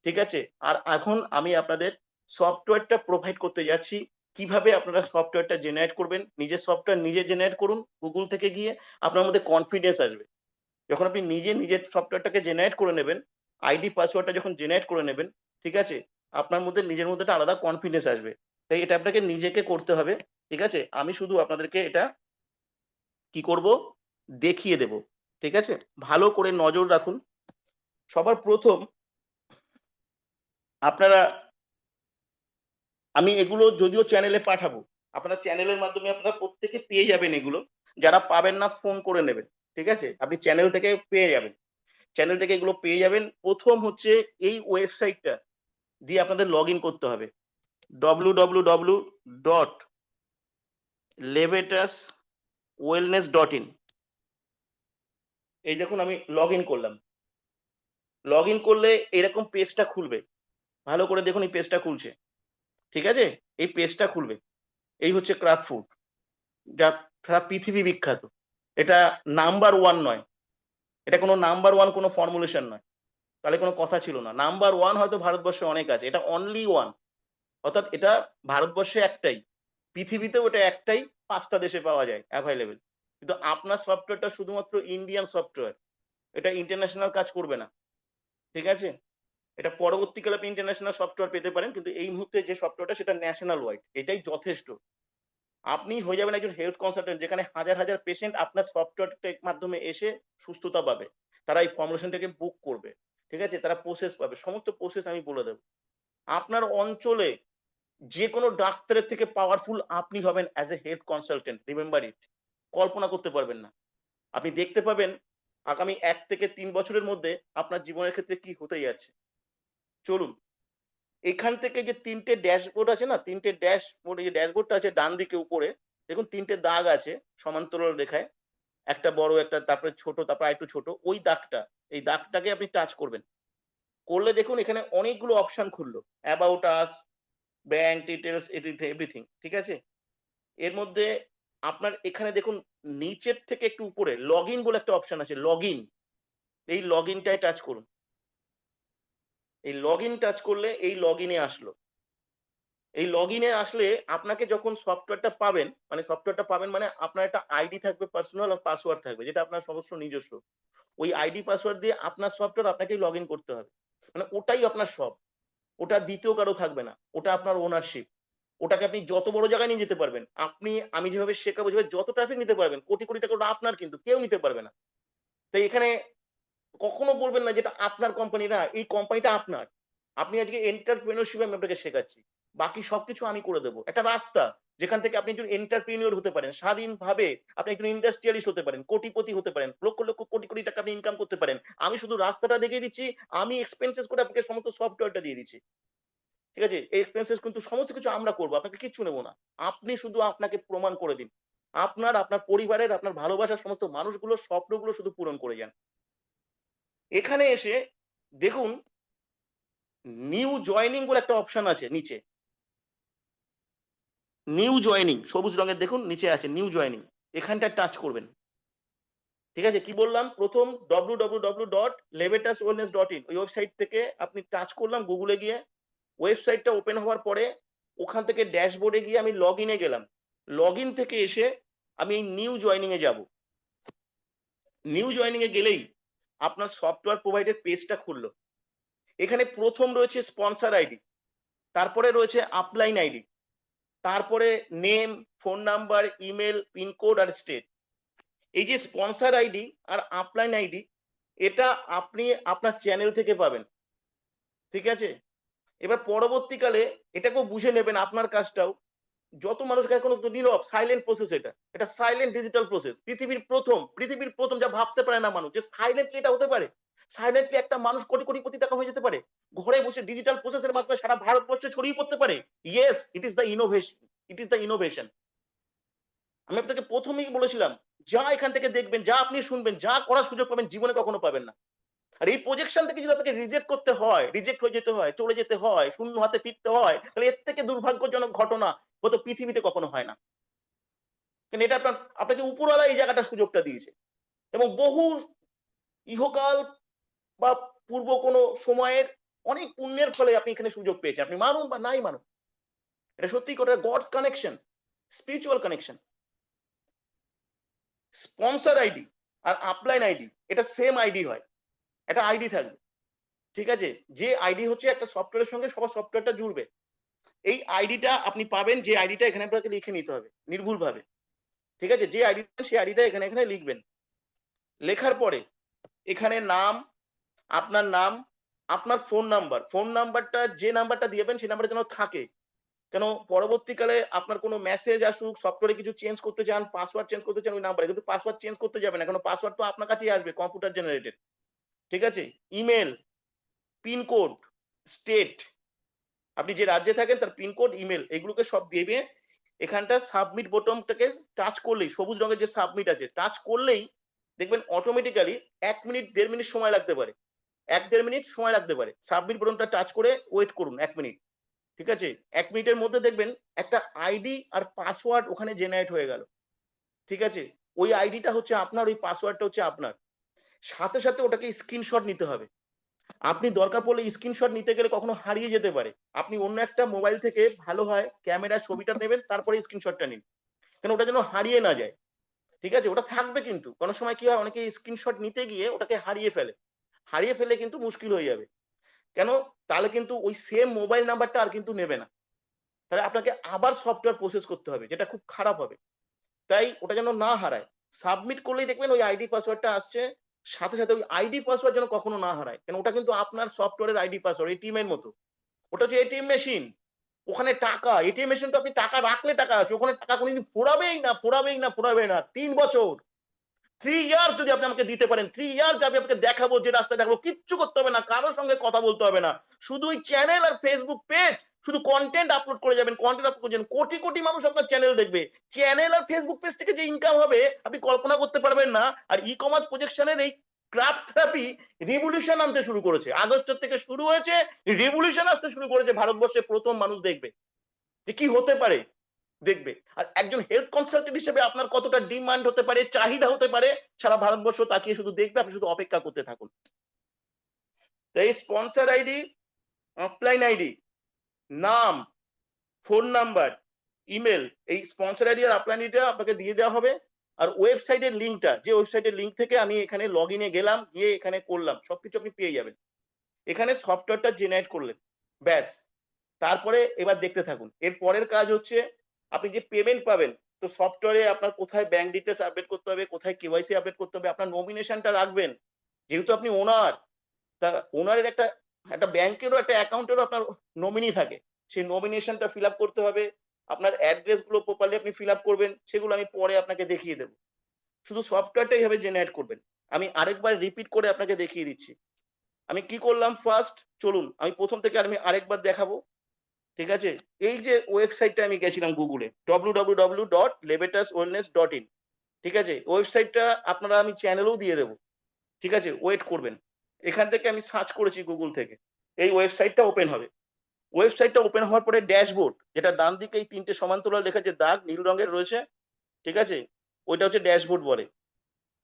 S1: ঠিক আছে? আর এখন আমি আপনাদের সফটওয়্যারটা প্রোভাইড করতে যাচ্ছি। কিভাবে আপনারা সফটওয়্যারটা জেনারেট করবেন। নিজের সফটওয়্যার নিজে জেনারেট করুন Google থেকে গিয়ে। আপনার মধ্যে কনফিডেন্স আসবে। যখন আপনি নিজে নিজের সফটওয়্যারটাকে জেনারেট করে নেবেন, আইডি পাসওয়ার্ডটা যখন জেনারেট করে নেবেন, ঠিক আছে? আপনার মধ্যে নিজের মধ্যে একটা আলাদা কনফিডেন্স আসবে। তাই এটা আপনাকে নিজেকে করতে হবে। ঠিক আছে? আমি শুধু আপনাদেরকে এটা কি করব? দেখিয়ে দেব। ঠিক আছে? ভালো করে নজর রাখুন। সবার ১ম আপনারা, আমি এগুলো যদিও চ্যানেলে পাঠাবো। আপনারা চ্যানেলের মাধ্যমে আপনারা প্রত্যেকে পেয়ে যাবেন এগুলো। যারা পাবেন না ফোন করে নেবেন। ঠিক আছে? আপনি চ্যানেল থেকে পেয়ে যাবেন। চ্যানেল থেকে এগুলো পেয়ে যাবেন। ১ম হচ্ছে এই ওয়েবসাইটটা দিয়ে আপনাদের লগইন করতে হবে। www.levituswellness.in। এই দেখুন আমি লগইন করলাম। লগইন করলে এরকম পেজটা খুলবে। ভালো করে দেখুন, এই পেজটা খুলছে। ঠিক আছে? এই পেজটা খুলবে। এই হচ্ছে ক্রাফট ফুড, যা সারা পৃথিবী বিখ্যাত। এটা নাম্বার 1 নয়। এটা কোনো নাম্বার 1 কোনো ফর্মুলেশন নয়। তাহলে কোনো কথা ছিল না। নাম্বার 1 হয়তো ভারতবর্ষে অনেক আছে। এটা অনলি 1। অর্থাৎ এটা ভারতবর্ষে একটাই। পৃথিবীতেও এটা একটাই, ৫ টা দেশে পাওয়া যায় এভেইলেবল। কিন্তু আপনার সফটওয়্যারটা শুধুমাত্র ইন্ডিয়ান সফটওয়্যার। এটা ইন্টারন্যাশনাল কাজ করবে না। ঠিক আছে? এটা পরবর্তীকালে আপনি ইন্টারন্যাশনাল সফটওয়্যার পেতে পারেন। কিন্তু এই মুহূর্তে যে সফটওয়্যারটা সেটা ন্যাশনাল ওয়াইড। এটাই যথেষ্ট। আপনি হয়ে যাবেন একজন হেলথ কনসালটেন্ট, যেখানে হাজার, হাজার পেশেন্ট আপনার সফটওয়্যারটার মাধ্যমে এসে সুস্থতা পাবে। তারা এই ফর্মুলেশনটাকে বুক করবে। ঠিক আছে? তারা প্রসেস পাবে। সমস্ত প্রসেস আমি বলে দেব। আপনার অঞ্চলে যেকোনো ডাক্তারের থেকে পাওয়ারফুল আপনি হবেন as a health consultant. Remember it. কল্পনা করতে পারবেন না। আপনি দেখতে পাবেন আগামী ১ থেকে ৩ বছরের মধ্যে আপনার জীবনের ক্ষেত্রে কি হতে যাচ্ছে। চলুন, এখান থেকে যে ৩ টে ড্যাশবোর্ড আছে না? ৩ টে ড্যাশবোর্ড, এই যে ড্যাশবোর্ডটা আছে ডান দিকে উপরে, দেখুন ৩ টে দাগ আছে সমান্তরাল রেখায়। একটা বড়, একটা তারপরে ছোট, তারপরে আরেকটু ছোট, ওই দাগটা, এই দাগটাকে আপনি টাচ করবেন। করলে দেখুন এখানে অনেকগুলো অপশন খুললো। About us, bank details, everything. ঠিক আছে? এর মধ্যে আপনার এখানে দেখুন নিচের থেকে একটু উপরে লগইন বলে একটা অপশন আছে, লগইন। এই লগইনটায় টাচ করুন। এই লগইন টাচ করলে এই লগইনে আসলো। এই লগইনে আসলে আপনাকে যখন সফটওয়্যারটা পাবেন, মানে সফটওয়্যারটা পাবেন মানে আপনার একটা আইডি থাকবে পার্সোনাল, আর পাসওয়ার্ড থাকবে যেটা আপনার সমস্ত নিজস্ব। ওই আইডি পাসওয়ার্ড দিয়ে আপনার সফটওয়্যার আপনাকেই লগইন করতে হবে। মানে ওটাই আপনার সব। ওটা দ্বিতীয় কারো থাকবে না। ওটা আপনার ওনারশিপ। ওটাকে আপনি যত বড় জায়গায় নিয়ে যেতে পারবেন। আমি যেভাবে শেখাবো, যেভাবে যত ট্রাফিক নিতে পারবেন, কোটি, কোটি টাকা ওটা আপনার, কিন্তু কেউ নিতে পারবে না। তাই এখানে কখনো বলবেন না যে এটা আপনার কোম্পানি, না, এই কোম্পানিটা আপনার। আপনি আজকে এন্টারপ্রেনিউরশিপ আমি আপনাকে শেখাচ্ছি। বাকি সবকিছু আমি করে দেব। একটা রাস্তা যেখান থেকে আপনি একজন এন্টারপ্রেনিউর হতে পারেন। স্বাধীনভাবে আপনি একজন ইন্ডাস্ট্রিয়ালিস্ট হতে পারেন, কোটিপতি হতে পারেন, লক্ষ, লক্ষ কোটি, কোটি টাকা আপনি ইনকাম করতে পারেন। আমি শুধু রাস্তাটা দেখিয়ে দিচ্ছি, আমি এক্সপেন্সেস করে আপনাকে সমস্ত সফটওয়্যারটা দিয়ে দিচ্ছি। ঠিক আছে? এই এক্সপেন্সেস কিন্তু সমস্ত কিছু আমরা করব। আপনাকে কিচ্ছু নেব না। আপনি শুধু আপনাকে প্রমাণ করে দিন। আপনার পরিবারের, আপনার ভালোবাসার সমস্ত মানুষগুলোর স্বপ্নগুলো শুধু পূরণ করে যান। এখানে এসে দেখুন নিউ জয়েনিং বলে একটা অপশন আছে নিচে। নিউ জয়েনিং সবুজ রঙের দেখুন নিচে আছে নিউ জয়েনিং। এখানটায় টাচ করবেন। ঠিক আছে? কি বললাম? প্রথম www.levitaswellness.in ওই ওয়েবসাইট থেকে আপনি টাচ করলাম গুগলে গিয়ে। ওয়েবসাইটটা ওপেন হওয়ার পরে ওখান থেকে ড্যাশবোর্ডে গিয়ে আমি লগইনে গেলাম। লগইন থেকে এসে আমি এই নিউ জয়েনিং এ যাব। নিউ জয়েনিং এ গেলেই আপনার সফটওয়্যার প্রোভাইডার পেজটা খুললো। এখানে প্রথম রয়েছে স্পন্সর আইডি, তারপরে রয়েছে আপলাইন আইডি, তারপরে name, phone number, email, pincode আর স্টেট। এই যে স্পন্সর আইডি আর আপলাইন আইডি, এটা আপনি আপনার চ্যানেল থেকে পাবেন। ঠিক আছে? এবার পরবর্তীকালে এটাকেও বুঝে নেবেন আপনার কাজটাও। যত মানুষ এখন তো নীরব, সাইলেন্ট প্রসেস এটা। এটা সাইলেন্ট ডিজিটাল প্রসেস। পৃথিবীর প্রথম যা ভাবতে পারে না মানুষ যে সাইলেন্টলি এটা হতে পারে। সাইলেন্টলি একটা মানুষ কোটি, কোটি, কোটি টাকা হয়ে যেতে পারে। ঘরে বসে ডিজিটাল প্রসেসের মাধ্যমে সারা ভারতবর্ষে ছড়িয়ে পড়তে পারে। Yes, it is the innovation. It is the innovation. আমি আপনাকে প্রথমেই বলেছিলাম, যা এখান থেকে দেখবেন, যা আপনি শুনবেন, যা করার সুযোগ পাবেন, জীবনে কখনো পাবেন না। আর এই প্রজেকশন থেকে যদি আপনাকে রিজেক্ট করতে হয়, রিজেক্ট হয়ে যেতে হয়, চলে যেতে হয়, শূন্য হাতে ফিরতে হয়, তাহলে এর থেকে দুর্ভাগ্যজনক ঘটনা হয়তো পৃথিবীতে কখনো হয় না। কিন্তু এটা আপনাকে উপরওয়ালা এই জায়গাটা সুযোগটা দিয়েছে। এবং বহু ইহকাল বা পূর্ব কোনো সময়ের অনেক পুণ্যের ফলে আপনি এখানে সুযোগ পেয়েছেন। আপনি মানুন বা নাই মানুন। এটা সত্যি কথা, God's connection, spiritual connection. Sponsor ID আর আপলাইন আইডি এটা সেম আইডি হয়। একটা আইডি থাকবে। ঠিক আছে? যে আইডি হচ্ছে একটা সফটওয়্যারের সঙ্গে সবার সফটওয়্যারটা জুড়বে। এই আইডিটা আপনি পাবেন, যে আইডিটা এখানে আপনাকে লিখে নিতে হবে নির্ভুলভাবে। ঠিক আছে? যে আইডি সেই আইডিটা এখানে লিখবেন। লেখার পরে এখানে নাম, আপনার নাম, আপনার ফোন নাম্বারটা যে নাম্বারটা দিয়েবেন সেই নাম্বারটা যেন থাকে। কেন পরবর্তীকালে আপনার কোনো মেসেজ আসুক, সফটওয়্যারে কিছু চেঞ্জ করতে চান, পাসওয়ার্ড চেঞ্জ করতে চান ওই নাম্বারে, কিন্তু পাসওয়ার্ড চেঞ্জ করতে যাবেন না। কারণ পাসওয়ার্ড তো আপনার কাছেই আসবে, কম্পিউটার জেনারেটেড। ঠিক আছে? ইমেল, পিনকোড, স্টেট, আপনি যে রাজ্যে থাকেন তার পিনকোড, ইমেল এগুলোকে সব দিয়ে এখানটা সাবমিট বোতামটাকে টাচ করলেই, সবুজ রঙের যে সাবমিট আছে, টাচ করলেই দেখবেন অটোমেটিক্যালি ১ মিনিট ১.৫ মিনিট সময় লাগতে পারে। ১-১.৫ মিনিট সময় লাগতে পারে। সাবমিট বোতামটা টাচ করে ওয়েট করুন ১ মিনিট। ঠিক আছে? ১ মিনিটের মধ্যে দেখবেন একটা আইডি আর পাসওয়ার্ড ওখানে জেনারেট হয়ে গেল। ঠিক আছে? ওই আইডিটা হচ্ছে আপনার, ওই পাসওয়ার্ডটা হচ্ছে আপনার। সাথে, সাথে ওটাকে স্ক্রিনশট নিতে হবে। আপনি দরকার পড়লে স্ক্রিনশট নিতে গেলে কখনো হারিয়ে যেতে পারে। আপনি অন্য একটা মোবাইল থেকে ভালো হয় ক্যামেরায় ছবিটা নেবেন, তারপরে স্ক্রিনশটটা নিন। কেন ওটা যেন হারিয়ে না যায়। ঠিক আছে? ওটা থাকবে কিন্তু। অনেক সময় কি হয়, অনেকে স্ক্রিনশট নিতে গিয়ে ওটাকে হারিয়ে ফেলে। হারিয়ে ফেললে কিন্তু মুশকিল হয়ে যাবে। কেন? তাহলে কিন্তু ওই সেম মোবাইল নাম্বারটা আর কিন্তু নেবে না। তাহলে আপনাকে আবার সফটওয়্যার প্রসেস করতে হবে, যেটা খুব খারাপ হবে। তাই ওটা যেন না হারায়। সাবমিট করলেই দেখবেন ওই আইডি পাসওয়ার্ডটা আসছে। সাথে, সাথে ওই আইডি পাসওয়ার্ড যেন কখনো না হারায়। কেন ওটা কিন্তু আপনার সফটওয়্যারের আইডি পাসওয়ার্ড, এটিএম এর মতো। ওটা হচ্ছে এটিএম মেশিন। ওখানে টাকা, এটিএম মেশিন তো আপনি টাকা রাখলে টাকা আছে। ওখানে টাকা কোনদিন ফোরাবেই না। ৩ বছর। 3 ইয়ার্স যদি আপনি আমাকে দিতে পারেন, 3 ইয়ার্স আমি আপনাকে দেখাবো, যে রাস্তায় দেখাবো, কিচ্ছু করতে হবে না, কারো সঙ্গে কথা বলতে হবে না। শুধু ওই চ্যানেল আর ফেসবুক পেজ, শুধু কনটেন্ট আপলোড করে যাবেন, কনটেন্ট আপলোড করে যাবেন। কোটি, কোটি মানুষ আপনার চ্যানেল দেখবে। চ্যানেল আর ফেসবুক পেজ থেকে যে ইনকাম হবে আপনি কল্পনা করতে পারবেন পাবেন না। আর ই কমার্স প্রজেকশনের এই ক্রাফট থেরাপি রিভলিউশন আনতে শুরু করেছে। আগস্টের থেকে শুরু হয়েছে, রিভলিউশন আসতে শুরু করেছে। ভারতবর্ষে প্রথম মানুষ দেখবে যে কি হতে পারে, দেখবে। আর একজন হেলথ কনসালটেন্ট হিসেবে আপনার কতটা ডিমান্ড হতে পারে, চাহিদা হতে পারে, সারা ভারতবর্ষ তাকিয়ে শুধু দেখবে, আপনি শুধু অপেক্ষা করতে থাকুন। তাই স্পন্সর আইডি, অফলাইন আইডি, নাম, ফোন নাম্বার, ইমেল, এই স্পন্সর আইডি আর অফলাইন আইডিটা আপনাকে দিয়ে দেওয়া হবে। আর ওয়েবসাইটের লিঙ্কটা, যে ওয়েবসাইটের লিঙ্ক থেকে আমি এখানে লগ ইনে গেলাম, গিয়ে এখানে করলাম, সবকিছু আপনি পেয়ে যাবেন। এখানে সফটওয়্যারটা জেনারেট করলেন, ব্যাস। তারপরে এবার দেখতে থাকুন। এর পরের কাজ হচ্ছে আপনি যে পেমেন্ট পাবেন, তো সফটওয়্যারে আপনার কোথায় ব্যাংক ডিটেলস আপডেট করতে হবে, কোথায় কেওয়াইসি আপডেট করতে হবে, আপনার নমিনেশনটা রাখবেন। যেহেতু আপনি ওনার, তা ওনারের একটা একটা ব্যাংকেরও একটা অ্যাকাউন্টেরও আপনার নমিনি থাকে, সেই নমিনেশনটা ফিল আপ করতে হবে। আপনার অ্যাড্রেস গুলো প্রপারলি আপনি ফিল আপ করবেন, সেগুলো আমি পরে আপনাকে দেখিয়ে দেবো। শুধু সফটওয়্যারটা এইভাবে জেনারেট করবেন। আমি আরেকবার রিপিট করে আপনাকে দেখিয়ে দিচ্ছি। আমি কি করলাম ফার্স্ট, চলুন আমি প্রথম থেকে আমি আরেকবার দেখাবো। ঠিক আছে, এই যে ওয়েবসাইটটা আমি গেছিলাম গুগলে, www.levitaswellness.in। ঠিক আছে, ওয়েবসাইটটা আপনারা আমি চ্যানেলেও দিয়ে দেবো। ঠিক আছে, ওয়েট করবেন। এখান থেকে আমি সার্চ করেছি গুগল থেকে, এই ওয়েবসাইটটা ওপেন হবে। ওয়েবসাইটটা ওপেন হওয়ার পরে ড্যাশবোর্ড, যেটা ডান দিকে এই তিনটে সমান্তরাল রেখা যে দাগ নীল রঙের রয়েছে, ঠিক আছে, ওইটা হচ্ছে ড্যাশবোর্ড বলে।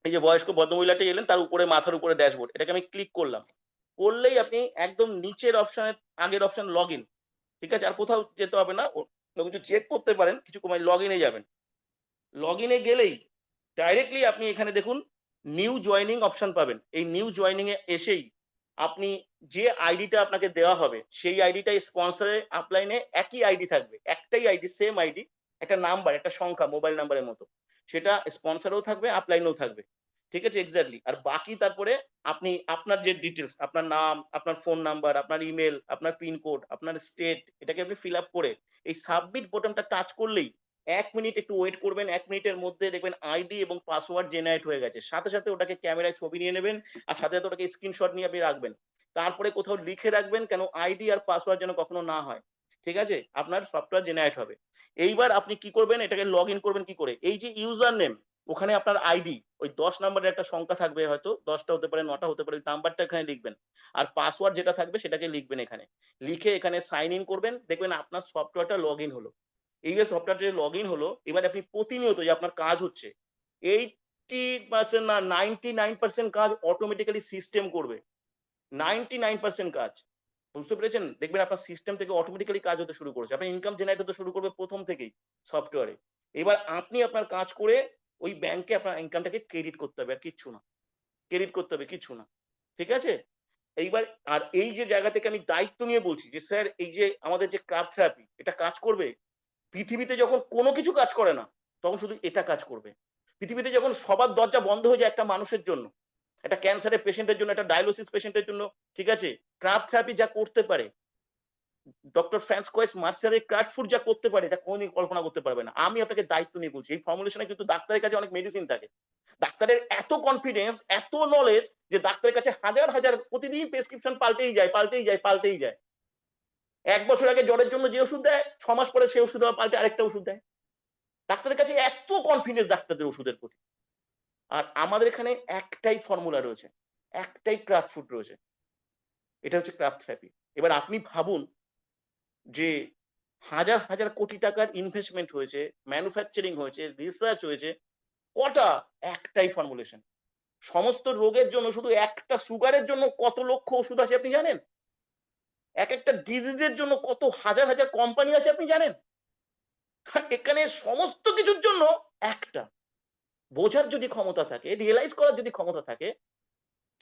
S1: এই যে বয়স্ক ভদ্রমহিলাটি এলেন, তার উপরে মাথার উপরে ড্যাশবোর্ড, এটাকে আমি ক্লিক করলাম। করলেই আপনি একদম নিচের অপশনের আগের অপশন লগ ইন। ঠিক আছে, আর কোথাও যেতে হবে না, কিছু চেক করতে পারেন, কিছু কমায় লগ ইনে যাবেন। লগ ইনে গেলেই ডাইরেক্টলি আপনি এখানে দেখুন নিউ জয়নিং অপশন পাবেন। এই নিউ জয়নিং এ এসেই আপনি যে আইডিটা আপনাকে দেওয়া হবে, সেই আইডিটা স্পন্সরে আপলাইনে একই আইডি থাকবে, একটাই আইডি, সেম আইডি, একটা নাম্বার, একটা সংখ্যা মোবাইল নাম্বারের মতো, সেটা স্পন্সরেও থাকবে, আপলাইনেও থাকবে। ঠিক আছে, এক্স্যাক্টলি। আর বাকি তারপরে আপনি আপনার যে ডিটেলস, আপনার নাম, আপনার ফোন নাম্বার, আপনার ইমেল, আপনার পিনকোড, আপনার স্টেট, এটাকে আপনি ফিল আপ করে এই সাবমিট বোতামটা টাচ করলেই 1 মিনিট একটু ওয়েট করবেন, 1 মিনিটের মধ্যে দেখবেন আইডি এবং পাসওয়ার্ড জেনারেট হয়ে গেছে। সাথে সাথে ওটাকে ক্যামেরায় ছবি নিয়ে নেবেন, আর সাথে সাথে ওটাকে স্ক্রিনশট নিয়ে আপনি রাখবেন। তারপরে কোথাও লিখে রাখবেন, কেন আইডি আর পাসওয়ার্ড যেন কখনো না হয়। ঠিক আছে, আপনার সফটওয়্যার জেনারেট হবে। এইবার আপনি কি করবেন, এটাকে লগ ইন করবেন কি করে, এই যে ইউজার নেম, ওখানে আপনার আইডি, ওই 10 নাম্বারের একটা সংখ্যা থাকবে, হয়তো 10টা হতে পারে, 9টা হতে পারে, ওই নাম্বারটা এখানে লিখবেন। আর পাসওয়ার্ড যেটা থাকবে সেটাকে লিখবেন এখানে। লিখে এখানে সাইন ইন করবেন, দেখবেন আপনার সফটওয়্যারটা লগ ইন হলো। এইবার সফটওয়্যার যে লগ ইন হলো, এবার আপনি প্রতিনিয়ত যে আপনার কাজ হচ্ছে, 80% না 99% কাজ অটোমেটিক্যালি সিস্টেম করবে। 99% কাজ, বুঝতে পেরেছেন? দেখবেন আপনার সিস্টেম থেকে অটোমেটিক্যালি কাজ হতে শুরু করেছে। আপনার ইনকাম জেনারেট হতে শুরু করবে প্রথম থেকেই সফটওয়্যারে। এবার আপনি আপনার কাজ করে ওই ব্যাংকে আপনার ইনকামটাকে ক্রেডিট করতে হবে, আর কিচ্ছু না। ক্রেডিট করতে হবে, কিচ্ছু না। ঠিক আছে? এইবার আর এই যে জায়গা থেকে আমি দায়িত্ব নিয়ে বলছি যে স্যার, এই যে আমাদের যে ক্রাফট থেরাপি, এটা কাজ করবে। পৃথিবীতে যখন কোনো কিছু কাজ করে না, তখন শুধু এটা কাজ করবে। পৃথিবীতে যখন সবার দরজা বন্ধ হয়ে যায় একটা মানুষের জন্য, একটা ক্যান্সারের পেশেন্টের জন্য, একটা ডায়ালিসিস পেশেন্টের জন্য, ঠিক আছে? ক্রাফট থেরাপি যা করতে পারে, ডক্টর ফ্রান্সকোয়াস মার্সারের ক্রাফট ফুড যা করতে পারে, যা কোনদিন কল্পনা করতে পারবে না। আমি আপনাকে দায়িত্ব নিয়ে বলছি। এই ফর্মুলেশনে কিন্তু ডাক্তারের কাছে অনেক মেডিসিন থাকে। ডাক্তারের এত কনফিডেন্স, এত নলেজ, যে ডাক্তারের কাছে হাজার হাজার প্রতিদিন প্রেসক্রিপশন পাল্টেই যায়, পাল্টেই যায়, পাল্টেই যায়। ১ বছর আগে জ্বরের জন্য যে ওষুধ দেয়, ৬ মাস পরে সেই ওষুধ আবার পাল্টে আরেকটা ওষুধ দেয়। ডাক্তারের কাছে এত কনফিডেন্স ডাক্তারদের ওষুধের প্রতি। আর আমাদের এখানে একটাই ফর্মুলা রয়েছে, একটাই ক্রাফট ফুড রয়েছে। এটা হচ্ছে ক্রাফট থেরাপি। এবার আপনি ভাবুন যে হাজার হাজার কোটি টাকার ইনভেস্টমেন্ট হয়েছে, ম্যানুফ্যাকচারিং হয়েছে, রিসার্চ হয়েছে, কটা? একটাই ফর্মুলেশন। সমস্ত রোগের জন্য, শুধু একটা সুগারের জন্য কত লক্ষ ওষুধ আছে আপনি জানেন? একেকটা ডিজিজের জন্য কত হাজার হাজার কোম্পানি আছে আপনি জানেন? আর এখানে সমস্ত কিছুর জন্য একটা। বোঝার যদি ক্ষমতা থাকে, রিয়ালাইজ করার যদি ক্ষমতা থাকে,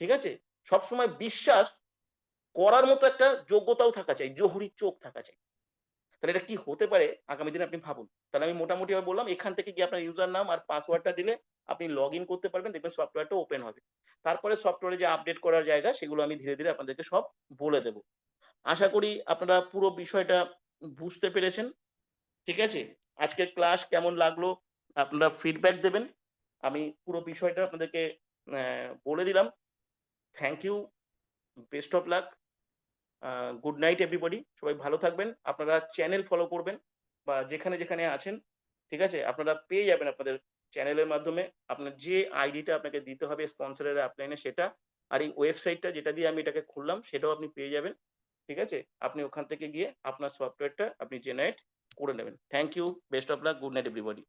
S1: ঠিক আছে? সবসময় বিশ্বাস করার মতো একটা যোগ্যতাও থাকা চাই, জহুরি চোখ থাকা চাই। তাহলে এটা কি হতে পারে আগামী দিনে আপনি ভাবুন। তাহলে আমি মোটামুটি ভাবে বললাম, এখান থেকে গিয়ে আপনার ইউজার নাম আর পাসওয়ার্ডটা দিলে আপনি লগইন করতে পারবেন, দেখবেন সফটওয়্যারটা ওপেন হবে। তারপরে সফটওয়্যারে যে আপডেট করার জায়গা, সেগুলো আমি ধীরে ধীরে আপনাদেরকে সব বলে দেব। আশা করি আপনারা পুরো বিষয়টা বুঝতে পেরেছেন। ঠিক আছে? আজকের ক্লাস কেমন লাগলো আপনারা ফিডব্যাক দেবেন। আমি পুরো বিষয়টা আপনাদেরকে বলে দিলাম। Thank you, best of luck, good night everybody. সবাই ভালো থাকবেন। আপনারা চ্যানেল ফলো করবেন বা যেখানে যেখানে আছেন, ঠিক আছে? আপনারা পেয়ে যাবেন আপনাদের চ্যানেলের মাধ্যমে আপনার যে আইডিটা আপনাকে দিতে হবে স্পন্সরের অ্যাপলাইনে সেটা, আর এই ওয়েবসাইটটা যেটা দিয়ে আমি এটাকে খুললাম সেটাও আপনি পেয়ে যাবেন। ঠিক আছে? আপনি ওখান থেকে গিয়ে আপনার সফটওয়্যারটা আপনি জেনারেট করে নেবেন। Thank you, best of luck, good night everybody.